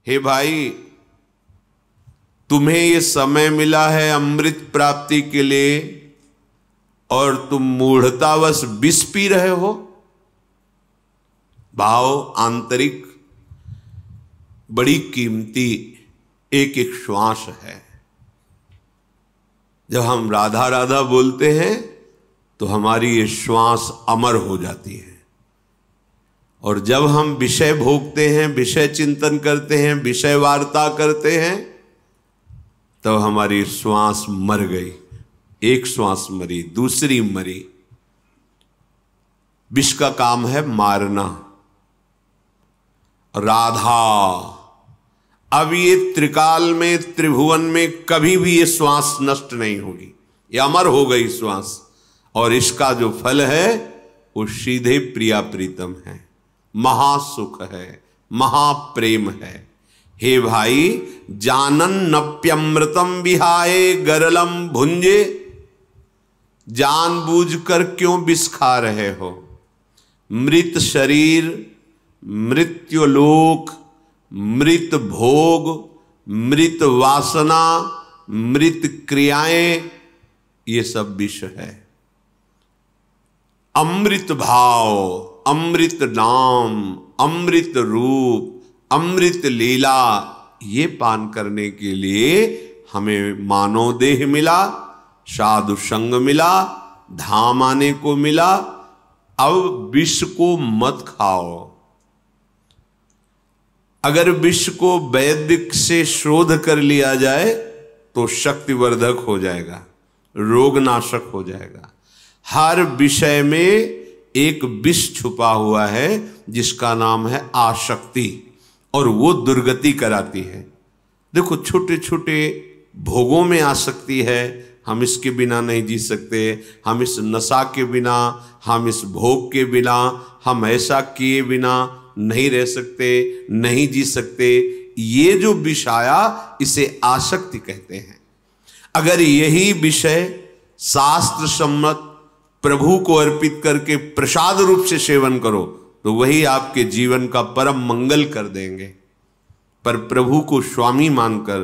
हे भाई, तुम्हें ये समय मिला है अमृत प्राप्ति के लिए और तुम मूढ़तावश विष पी रहे हो। भाव आंतरिक बड़ी कीमती एक एक श्वास है। जब हम राधा राधा बोलते हैं तो हमारी ये श्वास अमर हो जाती है, और जब हम विषय भोगते हैं, विषय चिंतन करते हैं, विषय वार्ता करते हैं, तो हमारी श्वास मर गई। एक श्वास मरी, दूसरी मरी। विष का काम है मारना। राधा, अब ये त्रिकाल में, त्रिभुवन में कभी भी ये श्वास नष्ट नहीं होगी, ये अमर हो गई श्वास, और इसका जो फल है वो सीधे प्रिया प्रीतम है, महासुख है, महाप्रेम है। हे भाई, जानन नप्यमृतम विहाय गरलम भुंजे, जानबूझकर क्यों विष खा रहे हो? मृत शरीर, मृत्युलोक, मृत भोग, मृत वासना, मृत क्रियाएं, ये सब विष है। अमृत भाव, अमृत नाम, अमृत रूप, अमृत लीला, ये पान करने के लिए हमें मानव देह मिला, साधु संग मिला, धाम आने को मिला। अब विष को मत खाओ। अगर विष को वैदिक से शोध कर लिया जाए तो शक्तिवर्धक हो जाएगा, रोगनाशक हो जाएगा। हर विषय में एक विष छुपा हुआ है जिसका नाम है आसक्ति, और वो दुर्गति कराती है। देखो, छोटे छोटे भोगों में आसक्ति है, हम इसके बिना नहीं जी सकते, हम इस नशा के बिना, हम इस भोग के बिना, हम ऐसा किए बिना नहीं रह सकते, नहीं जी सकते। ये जो विषया, इसे आसक्ति कहते हैं। अगर यही विषय शास्त्र सम्मत प्रभु को अर्पित करके प्रसाद रूप से सेवन करो तो वही आपके जीवन का परम मंगल कर देंगे। पर प्रभु को स्वामी मानकर,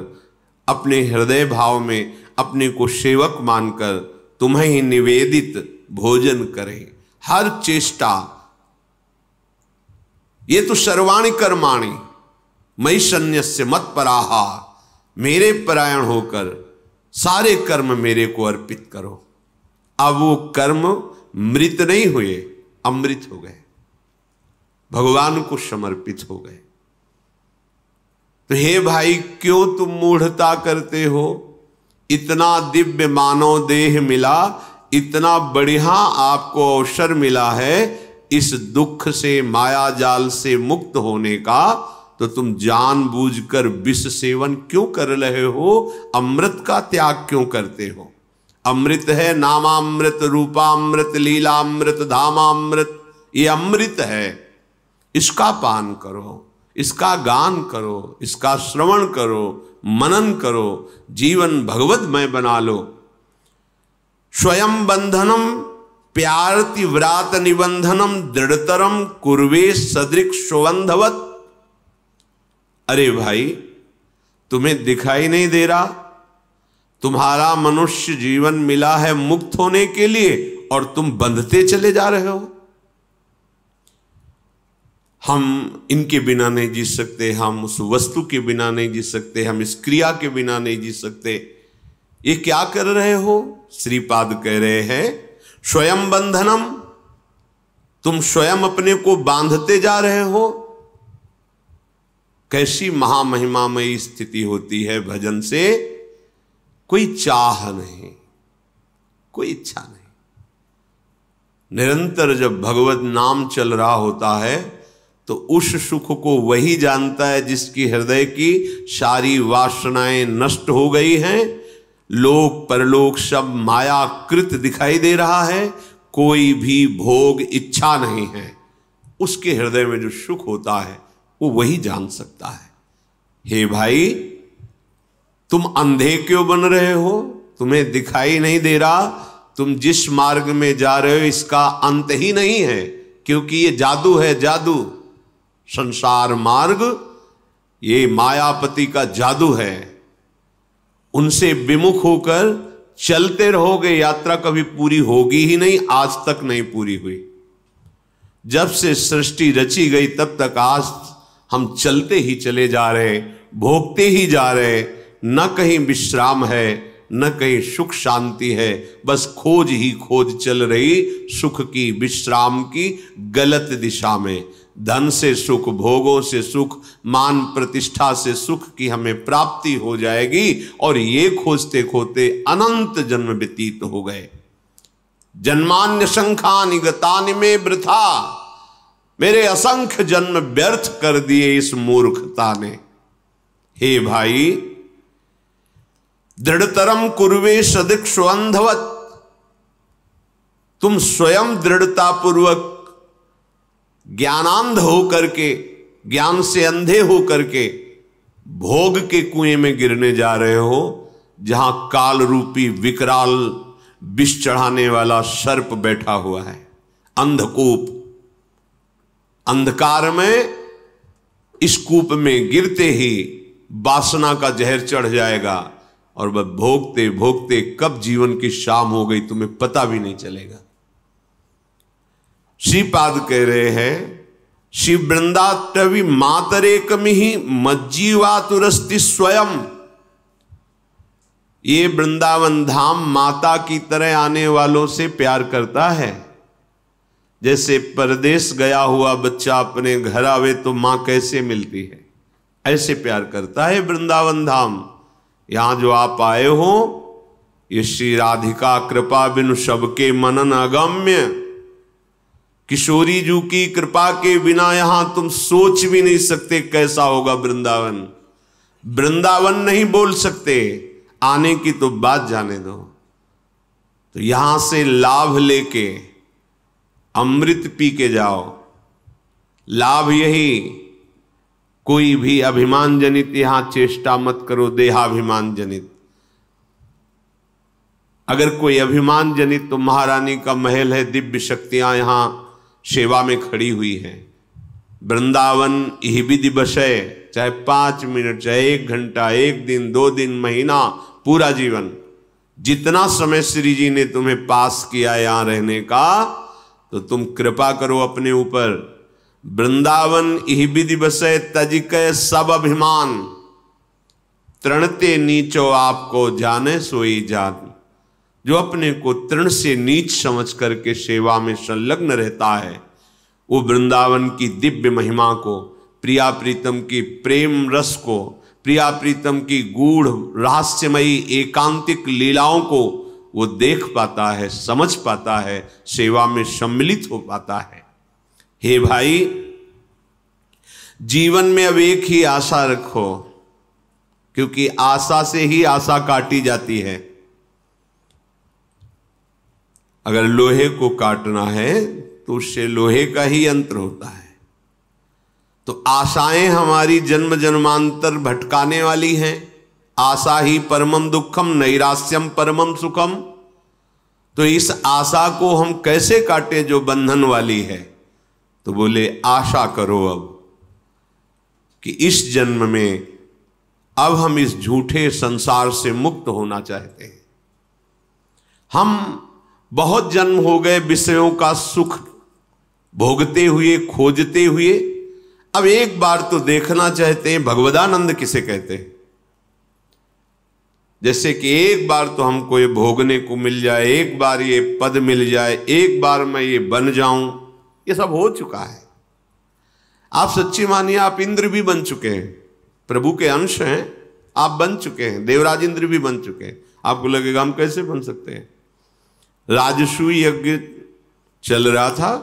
अपने हृदय भाव में अपने को सेवक मानकर तुम्हें ही निवेदित भोजन करें। हर चेष्टा, ये तो सर्वाणि कर्माणि मयि सन्न्यस्य मत्पराहा, मेरे परायण होकर सारे कर्म मेरे को अर्पित करो। अब वो कर्म मृत नहीं हुए, अमृत हो गए, भगवान को समर्पित हो गए। तो हे भाई, क्यों तुम मूढ़ता करते हो? इतना दिव्य मानव देह मिला, इतना बढ़िया आपको अवसर मिला है इस दुख से, माया जाल से मुक्त होने का, तो तुम जानबूझकर विष सेवन क्यों कर रहे हो? अमृत का त्याग क्यों करते हो? अमृत है नामामृत, रूपामृत, लीलामृत, धामामृत, ये अमृत है। इसका पान करो, इसका गान करो, इसका श्रवण करो, मनन करो, जीवन भगवतमय बना लो। स्वयं बंधनम प्यारति व्रात निबंधनम दृढ़तरम कुर्वे सदृक् स्वबंधवत। अरे भाई, तुम्हें दिखाई नहीं दे रहा? तुम्हारा मनुष्य जीवन मिला है मुक्त होने के लिए, और तुम बंधते चले जा रहे हो। हम इनके बिना नहीं जी सकते, हम उस वस्तु के बिना नहीं जी सकते, हम इस क्रिया के बिना नहीं जी सकते। ये क्या कर रहे हो? श्रीपाद कह रहे हैं स्वयं बंधनम, तुम स्वयं अपने को बांधते जा रहे हो। कैसी महामहिमामयी स्थिति होती है भजन से। कोई चाह नहीं, कोई इच्छा नहीं। निरंतर जब भगवत नाम चल रहा होता है तो उस सुख को वही जानता है जिसकी हृदय की सारी वासनाएं नष्ट हो गई हैं। लोक परलोक सब मायाकृत दिखाई दे रहा है, कोई भी भोग इच्छा नहीं है। उसके हृदय में जो सुख होता है वो वही जान सकता है। हे भाई, तुम अंधे क्यों बन रहे हो? तुम्हें दिखाई नहीं दे रहा? तुम जिस मार्ग में जा रहे हो इसका अंत ही नहीं है, क्योंकि ये जादू है, जादू। संसार मार्ग ये मायापति का जादू है। उनसे विमुख होकर चलते रहोगे, यात्रा कभी पूरी होगी ही नहीं, आज तक नहीं पूरी हुई। जब से सृष्टि रची गई तब तक आज हम चलते ही चले जा रहे, भोगते ही जा रहे, न कहीं विश्राम है न कहीं सुख शांति है, बस खोज ही खोज चल रही सुख की, विश्राम की, गलत दिशा में। धन से सुख, भोगों से सुख, मान प्रतिष्ठा से सुख की हमें प्राप्ति हो जाएगी, और ये खोजते खोजते अनंत जन्म व्यतीत हो गए। जन्मान्य शंखानि गतानि में वृथा, मेरे असंख्य जन्म व्यर्थ कर दिए इस मूर्खता ने। हे भाई, दृढ़तरम कुर्वे सदृक्षु अंधवत, तुम स्वयं दृढ़ता पूर्वक ज्ञानांध होकर के, ज्ञान से अंधे होकर के भोग के कुएं में गिरने जा रहे हो, जहां काल रूपी विकराल विष चढ़ाने वाला सर्प बैठा हुआ है। अंधकूप, अंधकार में इस कूप में गिरते ही वासना का जहर चढ़ जाएगा, और वह भोगते भोगते कब जीवन की शाम हो गई तुम्हें पता भी नहीं चलेगा। श्रीपाद कह रहे हैं, शिव वृंदाटवी मातरेकमिहि मज्जीवातुरस्ति स्वयं। ये वृंदावन धाम माता की तरह आने वालों से प्यार करता है। जैसे परदेश गया हुआ बच्चा अपने घर आवे तो मां कैसे मिलती है, ऐसे प्यार करता है वृंदावन धाम। यहां जो आप आए हो, ये श्री राधिका कृपा बिनु सबके मनन अगम्य। किशोरी जी की कृपा के बिना यहां तुम सोच भी नहीं सकते कैसा होगा वृंदावन। वृंदावन नहीं बोल सकते, आने की तो बात जाने दो। तो यहां से लाभ लेके अमृत पी के जाओ। लाभ यही, कोई भी अभिमान जनित यहां चेष्टा मत करो, देहाभिमान जनित। अगर कोई अभिमान जनित, तो महारानी का महल है, दिव्य शक्तियां यहां सेवा में खड़ी हुई हैं। वृंदावन यही विधि बशय, चाहे 5 मिनट, चाहे 1 घंटा, 1 दिन, 2 दिन, महीना, पूरा जीवन, जितना समय श्री जी ने तुम्हें पास किया यहां रहने का, तो तुम कृपा करो अपने ऊपर। वृंदावन यही विधि बसय तजिकै सब अभिमान, तृणते नीचो आपको जाने सोई जान। जो अपने को तृण से नीच समझ करके सेवा में संलग्न रहता है, वो वृंदावन की दिव्य महिमा को, प्रिया प्रीतम की प्रेम रस को, प्रिया प्रीतम की गूढ़ रहस्यमयी एकांतिक लीलाओं को वो देख पाता है, समझ पाता है, सेवा में सम्मिलित हो पाता है। हे भाई, जीवन में अब एक ही आशा रखो, क्योंकि आशा से ही आशा काटी जाती है। अगर लोहे को काटना है तो उससे लोहे का ही यंत्र होता है। तो आशाएं हमारी जन्म जन्मांतर भटकाने वाली हैं। आशा ही परमम दुखम नैरास्यम परमम सुखम। तो इस आशा को हम कैसे काटें जो बंधन वाली है? तो बोले आशा करो अब कि इस जन्म में अब हम इस झूठे संसार से मुक्त होना चाहते हैं। हम बहुत जन्म हो गए विषयों का सुख भोगते हुए, खोजते हुए। अब एक बार तो देखना चाहते हैं भगवदानंद किसे कहते हैं। जैसे कि एक बार तो हमको ये भोगने को मिल जाए, एक बार ये पद मिल जाए, एक बार मैं ये बन जाऊं। ये सब हो चुका है। आप सच्ची मानिए, आप इंद्र भी बन चुके हैं, प्रभु के अंश हैं, आप बन चुके हैं, देवराज इंद्र भी बन चुके हैं। आपको लगेगा हम कैसे बन सकते हैं? राजसूय यज्ञ चल रहा था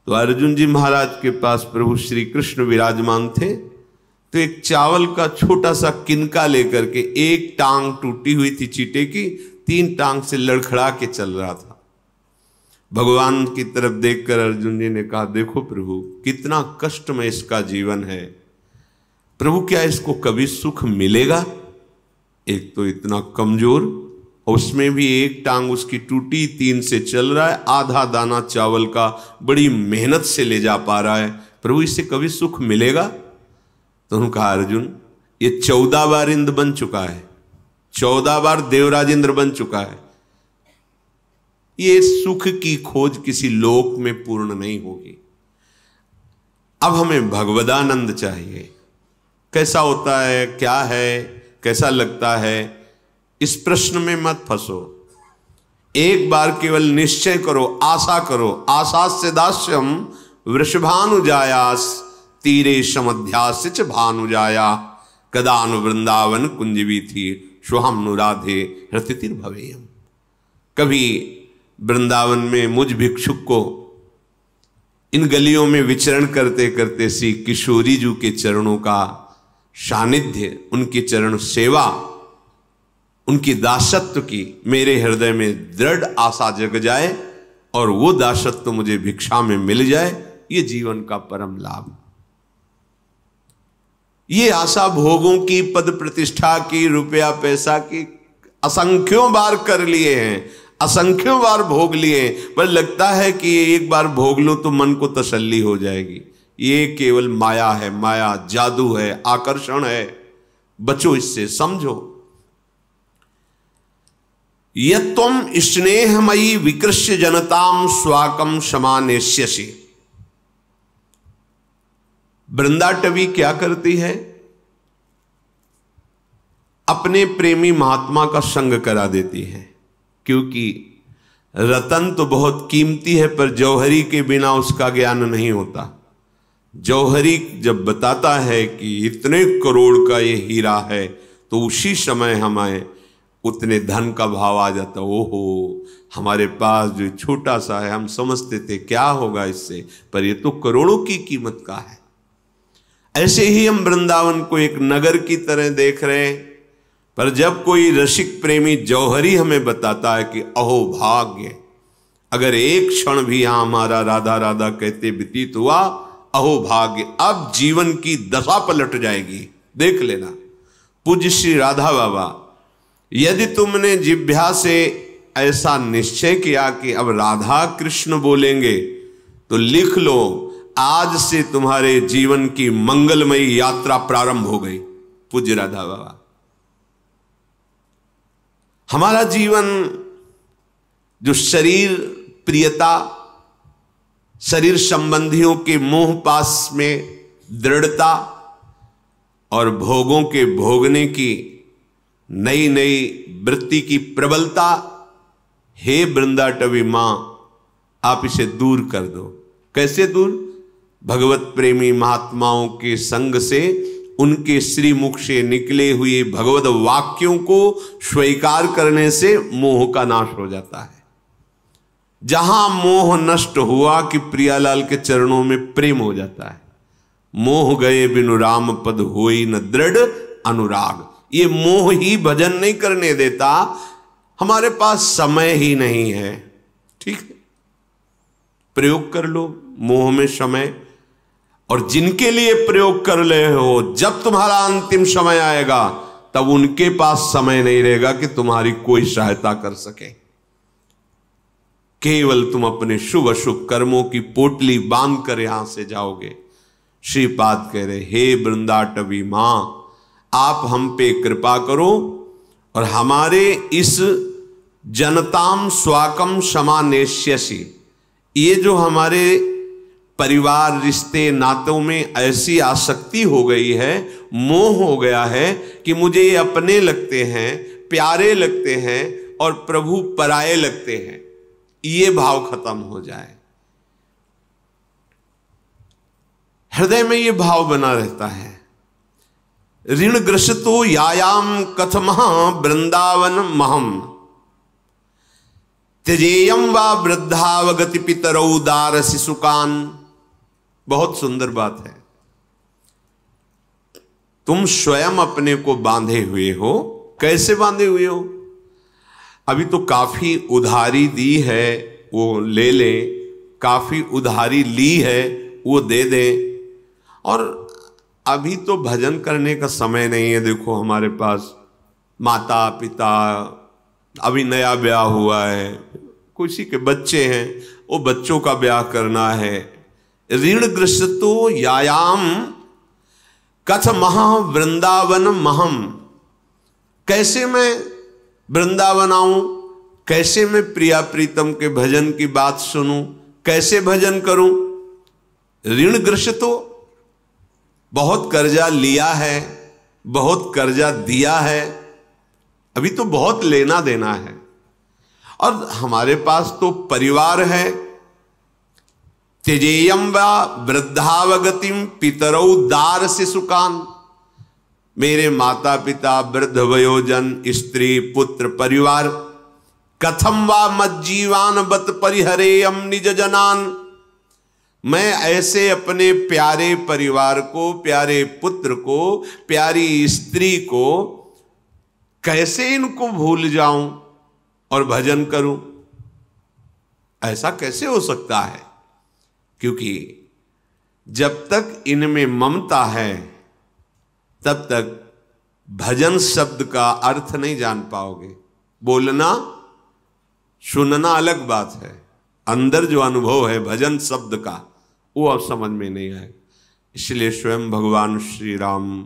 तो अर्जुन जी महाराज के पास प्रभु श्री कृष्ण विराजमान थे। तो एक चावल का छोटा सा किनका लेकर के, एक टांग टूटी हुई थी चीटे की, 3 टांग से लड़खड़ा के चल रहा था। भगवान की तरफ देखकर अर्जुन जी ने कहा, देखो प्रभु कितना कष्टमय इसका जीवन है। प्रभु क्या इसको कभी सुख मिलेगा? एक तो इतना कमजोर, उसमें भी एक टांग उसकी टूटी, 3 से चल रहा है, आधा दाना चावल का बड़ी मेहनत से ले जा पा रहा है। प्रभु इससे कभी सुख मिलेगा? तो उन्होंने कहा अर्जुन ये 14 बार इंद्र बन चुका है, 14 बार देवराज इंद्र बन चुका है, ये सुख की खोज किसी लोक में पूर्ण नहीं होगी। अब हमें भगवदानंद चाहिए। कैसा होता है, क्या है, कैसा लगता है, इस प्रश्न में मत फंसो। एक बार केवल निश्चय करो, आशा करो। आशास्य दास्यम वृषभानुजायास तीरे समध्यास्य च भानुजाया कदानु वृंदावन कुंजवी थी शुहम नुराधे हृतिर्भवेयम। कभी वृंदावन में मुझ भिक्षुक को इन गलियों में विचरण करते करते श्री किशोरी जी के चरणों का सानिध्य, उनकी चरण सेवा, उनकी दासत्व की मेरे हृदय में दृढ़ आशा जग जाए और वो दासत्व मुझे भिक्षा में मिल जाए, ये जीवन का परम लाभ। ये आशा भोगों की, पद प्रतिष्ठा की, रुपया पैसा की असंख्यों बार कर लिए हैं, असंख्यों बार भोग लिए, पर लगता है कि एक बार भोग लो तो मन को तसल्ली हो जाएगी। ये केवल माया है, माया जादू है, आकर्षण है। बचो इससे, समझो। यत्त्वम स्नेहमयी विकृष्य जनताम स्वाकम समानेष्यसि। वृंदाटवी क्या करती है? अपने प्रेमी महात्मा का संग करा देती है, क्योंकि रतन तो बहुत कीमती है पर जौहरी के बिना उसका ज्ञान नहीं होता। जौहरी जब बताता है कि इतने करोड़ का ये हीरा है तो उसी समय हमें उतने धन का भाव आ जाता। ओहो, हमारे पास जो छोटा सा है, हम समझते थे क्या होगा इससे, पर ये तो करोड़ों की कीमत का है। ऐसे ही हम वृंदावन को एक नगर की तरह देख रहे हैं, पर जब कोई रसिक प्रेमी जौहरी हमें बताता है कि अहो भाग्य, अगर एक क्षण भी यहां हमारा राधा राधा कहते व्यतीत हुआ, अहो भाग्य, अब जीवन की दशा पलट जाएगी। देख लेना पूज्य श्री राधा बाबा, यदि तुमने जिह्वा से ऐसा निश्चय किया कि अब राधा कृष्ण बोलेंगे तो लिख लो, आज से तुम्हारे जीवन की मंगलमयी यात्रा प्रारंभ हो गई। पूज्य राधा बाबा, हमारा जीवन जो शरीर प्रियता, शरीर संबंधियों के मोह पास में दृढ़ता और भोगों के भोगने की नई नई वृत्ति की प्रबलता, हे वृंदाटवी मां, आप इसे दूर कर दो। कैसे दूर? भगवत प्रेमी महात्माओं के संग से, उनके श्रीमुख से निकले हुए भगवत वाक्यों को स्वीकार करने से मोह का नाश हो जाता है। जहां मोह नष्ट हुआ कि प्रियालाल के चरणों में प्रेम हो जाता है। मोह गए बिनु राम पद होई न दृढ़ अनुराग। ये मोह ही भजन नहीं करने देता, हमारे पास समय ही नहीं है। ठीक है, प्रयोग कर लो मोह में समय, और जिनके लिए प्रयोग कर ले हो, जब तुम्हारा अंतिम समय आएगा तब उनके पास समय नहीं रहेगा कि तुम्हारी कोई सहायता कर सके। केवल तुम अपने शुभ अशुभ कर्मों की पोटली बांध कर यहां से जाओगे। श्रीपाद कह रहे, हे वृंदाटवी मां, आप हम पे कृपा करो और हमारे इस जनताम स्वाकम समानेष्यसि, ये जो हमारे परिवार रिश्ते नातों में ऐसी आसक्ति हो गई है, मोह हो गया है कि मुझे ये अपने लगते हैं, प्यारे लगते हैं और प्रभु पराये लगते हैं, ये भाव खत्म हो जाए। हृदय में ये भाव बना रहता है। ऋण ग्रस्तो यायाम कथमः वृंदावन महम त्यजेयम वा वृद्धावगति पितरौ दार शिशुकान। बहुत सुंदर बात है। तुम स्वयं अपने को बांधे हुए हो। कैसे बांधे हुए हो? अभी तो काफी उधारी दी है, वो ले लें, काफी उधारी ली है, वो दे दें, और अभी तो भजन करने का समय नहीं है। देखो हमारे पास माता पिता, अभी नया ब्याह हुआ है, किसी के बच्चे हैं, वो बच्चों का ब्याह करना है। ऋण ग्रस्तो यायाम कथ महा वृंदावन महम, कैसे मैं वृंदावन आऊं, कैसे मैं प्रिया प्रीतम के भजन की बात सुनूं, कैसे भजन करूं। ऋण ग्रसितो, बहुत कर्जा लिया है, बहुत कर्जा दिया है, अभी तो बहुत लेना देना है। और हमारे पास तो परिवार है। त्यजेयम वा वृद्धावगतिम पितरौ दार शिशुकान, मेरे माता पिता, वृद्ध वयोजन, स्त्री पुत्र परिवार। कथम वा मज्जीवान बत परिहरेयम निज जनान, मैं ऐसे अपने प्यारे परिवार को, प्यारे पुत्र को, प्यारी स्त्री को कैसे इनको भूल जाऊं और भजन करूं। ऐसा कैसे हो सकता है? क्योंकि जब तक इनमें ममता है तब तक भजन शब्द का अर्थ नहीं जान पाओगे। बोलना सुनना अलग बात है, अंदर जो अनुभव है भजन शब्द का वो अब समझ में नहीं आए। इसलिए स्वयं भगवान श्री राम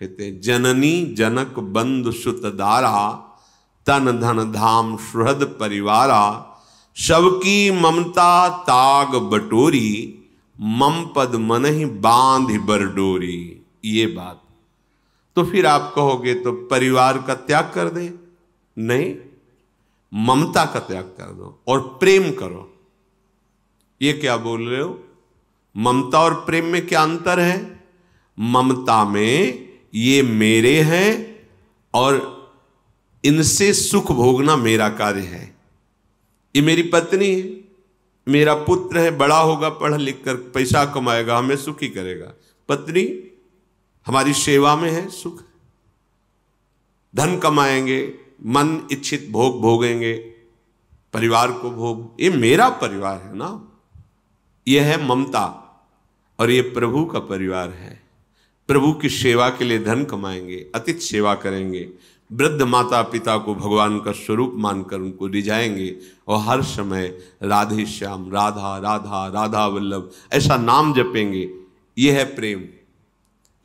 कहते हैं, जननी जनक बंधु सुत दारा, तन धन धाम सुहृद परिवारा, सबकी ममता ताग बटोरी, मम पद मन ही बांध बरडोरी। ये बात तो फिर आप कहोगे तो परिवार का त्याग कर दे, नहीं, ममता का त्याग कर दो और प्रेम करो। ये क्या बोल रहे हो? ममता और प्रेम में क्या अंतर है? ममता में ये मेरे हैं और इनसे सुख भोगना मेरा कार्य है। ये मेरी पत्नी है, मेरा पुत्र है, बड़ा होगा, पढ़ लिख कर पैसा कमाएगा, हमें सुखी करेगा। पत्नी हमारी सेवा में है, सुख, धन कमाएंगे, मन इच्छित भोग भोगेंगे, परिवार को भोग, ये मेरा परिवार है ना। ये है ममता। और ये प्रभु का परिवार है। प्रभु की सेवा के लिए धन कमाएंगे, अतिथि सेवा करेंगे, वृद्ध माता पिता को भगवान का स्वरूप मानकर उनको रिझाएंगे और हर समय राधे श्याम, राधा राधा राधा वल्लभ ऐसा नाम जपेंगे। ये है प्रेम,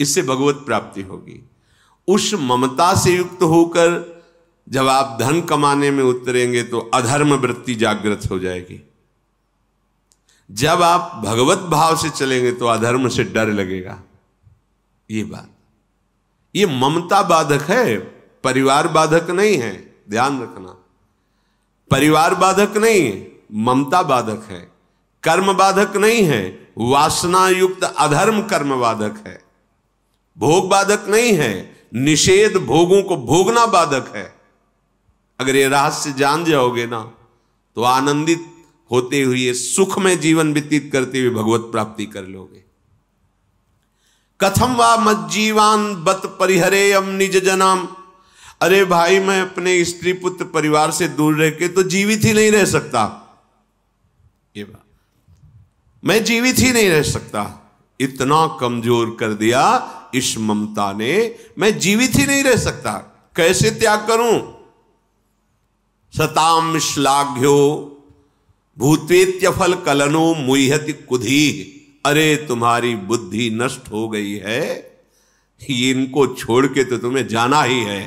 इससे भगवत प्राप्ति होगी। उस ममता से युक्त होकर जब आप धन कमाने में उतरेंगे तो अधर्म वृत्ति जागृत हो जाएगी। जब आप भगवत भाव से चलेंगे तो अधर्म से डर लगेगा। ये बात, ये ममता बाधक है, परिवार बाधक नहीं है, ध्यान रखना। परिवार बाधक नहीं है, ममता बाधक है। कर्म बाधक नहीं है, वासना युक्त अधर्म कर्म बाधक है। भोग बाधक नहीं है, निषेध भोगों को भोगना बाधक है। अगर ये रहस्य जान जाओगे ना तो आनंदित होते हुए सुख में जीवन व्यतीत करते हुए भगवत प्राप्ति कर लोगे। कथम वा मज्जीवान बत परिहरेयम निज जनाम, अरे भाई मैं अपने स्त्री पुत्र परिवार से दूर रह के तो जीवित ही नहीं रह सकता। ये बात, मैं जीवित ही नहीं रह सकता। इतना कमजोर कर दिया इस ममता ने, मैं जीवित ही नहीं रह सकता। कैसे त्याग करूं? सताम श्लाघ्यो भूतेत्य फल कलनो मुह्यति कुधी, अरे तुम्हारी बुद्धि नष्ट हो गई है, इनको छोड़ के तो तुम्हें जाना ही है,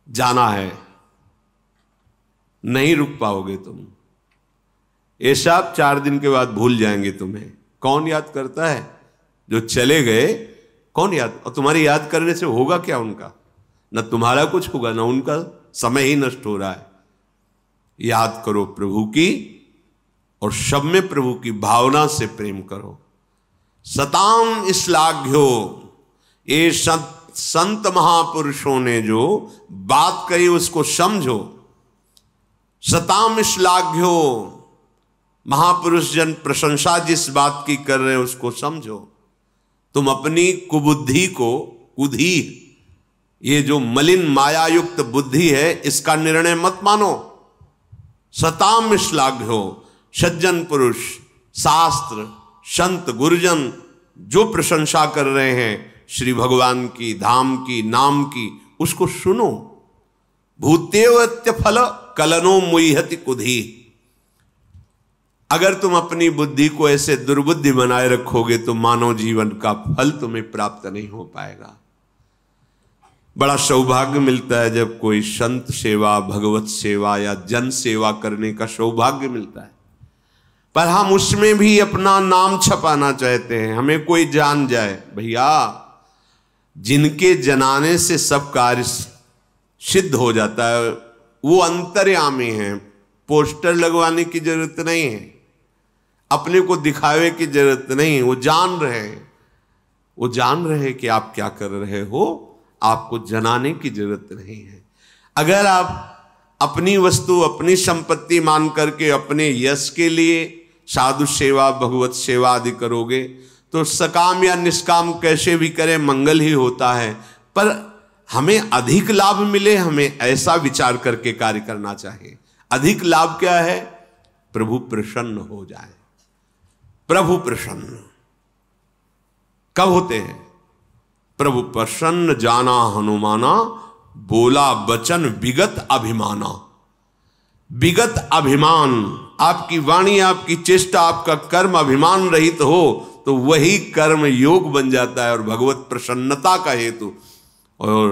जाना है, नहीं रुक पाओगे तुम। ये सब 4 दिन के बाद भूल जाएंगे तुम्हें। कौन याद करता है? जो चले गए कौन याद, और तुम्हारी याद करने से होगा क्या उनका? न तुम्हारा कुछ होगा, न उनका, समय ही नष्ट हो रहा है। याद करो प्रभु की और सब में प्रभु की भावना से प्रेम करो। सताम श्लाघ्यो, ये संत महापुरुषों ने जो बात कही उसको समझो। सताम श्लाघ्यो, महापुरुष जन प्रशंसा जिस बात की कर रहे हैं उसको समझो। तुम अपनी कुबुद्धि को, कुधी, ये जो मलिन मायायुक्त बुद्धि है, इसका निर्णय मत मानो। सताम श्लाघ्यो, सज्जन पुरुष, शास्त्र, संत, गुरुजन जो प्रशंसा कर रहे हैं श्री भगवान की, धाम की, नाम की, उसको सुनो। भूतेवत्य फल कलनो मुह्यति कुधी, अगर तुम अपनी बुद्धि को ऐसे दुर्बुद्धि बनाए रखोगे तो मानव जीवन का फल तुम्हें प्राप्त नहीं हो पाएगा। बड़ा सौभाग्य मिलता है जब कोई संत सेवा, भगवत सेवा या जन सेवा करने का सौभाग्य मिलता है, पर हम उसमें भी अपना नाम छपाना चाहते हैं, हमें कोई जान जाए। भैया, जिनके जनाने से सब कार्य सिद्ध हो जाता है वो अंतर्यामी हैं, पोस्टर लगवाने की जरूरत नहीं है, अपने को दिखावे की जरूरत नहीं है। वो जान रहे हैं, वो जान रहे हैं कि आप क्या कर रहे हो, आपको जनाने की जरूरत नहीं है। अगर आप अपनी वस्तु, अपनी संपत्ति मान करके अपने यश के लिए साधु सेवा, भगवत सेवा आदि करोगे तो सकाम या निष्काम कैसे भी करें मंगल ही होता है, पर हमें अधिक लाभ मिले, हमें ऐसा विचार करके कार्य करना चाहिए। अधिक लाभ क्या है? प्रभु प्रसन्न हो जाए। प्रभु प्रसन्न कब होते हैं? प्रभु प्रसन्न जाना हनुमाना, बोला वचन विगत अभिमाना। विगत अभिमान, आपकी वाणी, आपकी चेष्टा, आपका कर्म अभिमान रहित हो तो वही कर्म योग बन जाता है और भगवत प्रसन्नता का हेतु। और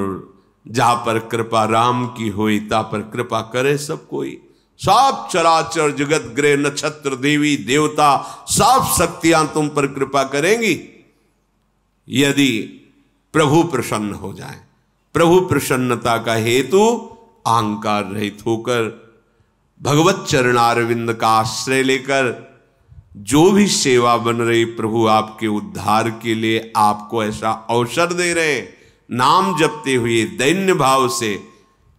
जहां पर कृपा राम की होई ता पर कृपा करे सब कोई। सब चराचर जगत ग्रह नक्षत्र देवी देवता सब शक्तियां तुम पर कृपा करेंगी यदि प्रभु प्रसन्न हो जाए। प्रभु प्रसन्नता का हेतु अहंकार रहित होकर भगवत चरणारविंद का आश्रय लेकर जो भी सेवा बन रही, प्रभु आपके उद्धार के लिए आपको ऐसा अवसर दे रहे, नाम जपते हुए दैन्य भाव से।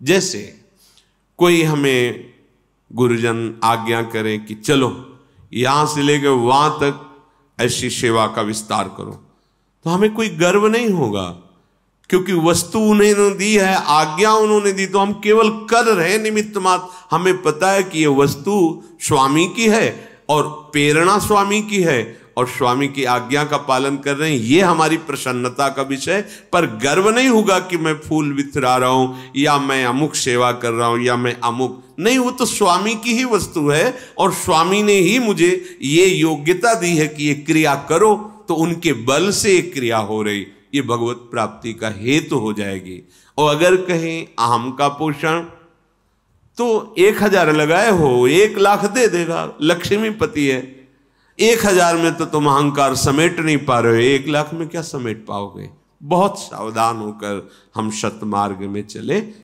जैसे कोई हमें गुरुजन आज्ञा करें कि चलो यहां से लेकर वहां तक ऐसी सेवा का विस्तार करो, तो हमें कोई गर्व नहीं होगा, क्योंकि वस्तु उन्होंने दी है, आज्ञा उन्होंने दी, तो हम केवल कर रहे निमित्त मात्र। हमें पता है कि ये वस्तु स्वामी की है और प्रेरणा स्वामी की है और स्वामी की आज्ञा का पालन कर रहे हैं, ये हमारी प्रसन्नता का विषय। पर गर्व नहीं होगा कि मैं फूल बिथरा रहा हूं या मैं अमुक सेवा कर रहा हूं या मैं अमुक नहीं, वो तो स्वामी की ही वस्तु है और स्वामी ने ही मुझे ये योग्यता दी है कि ये क्रिया करो, तो उनके बल से ये क्रिया हो रही, ये भगवत प्राप्ति का हेतु हो जाएगी। और अगर कहें अहम का पोषण, तो 1000 लगाए हो 1 लाख दे देगा, लक्ष्मीपति है। 1000 में तो तुम अहंकार समेट नहीं पा रहे हो, 1 लाख में क्या समेट पाओगे? बहुत सावधान होकर हम सतमार्ग में चले।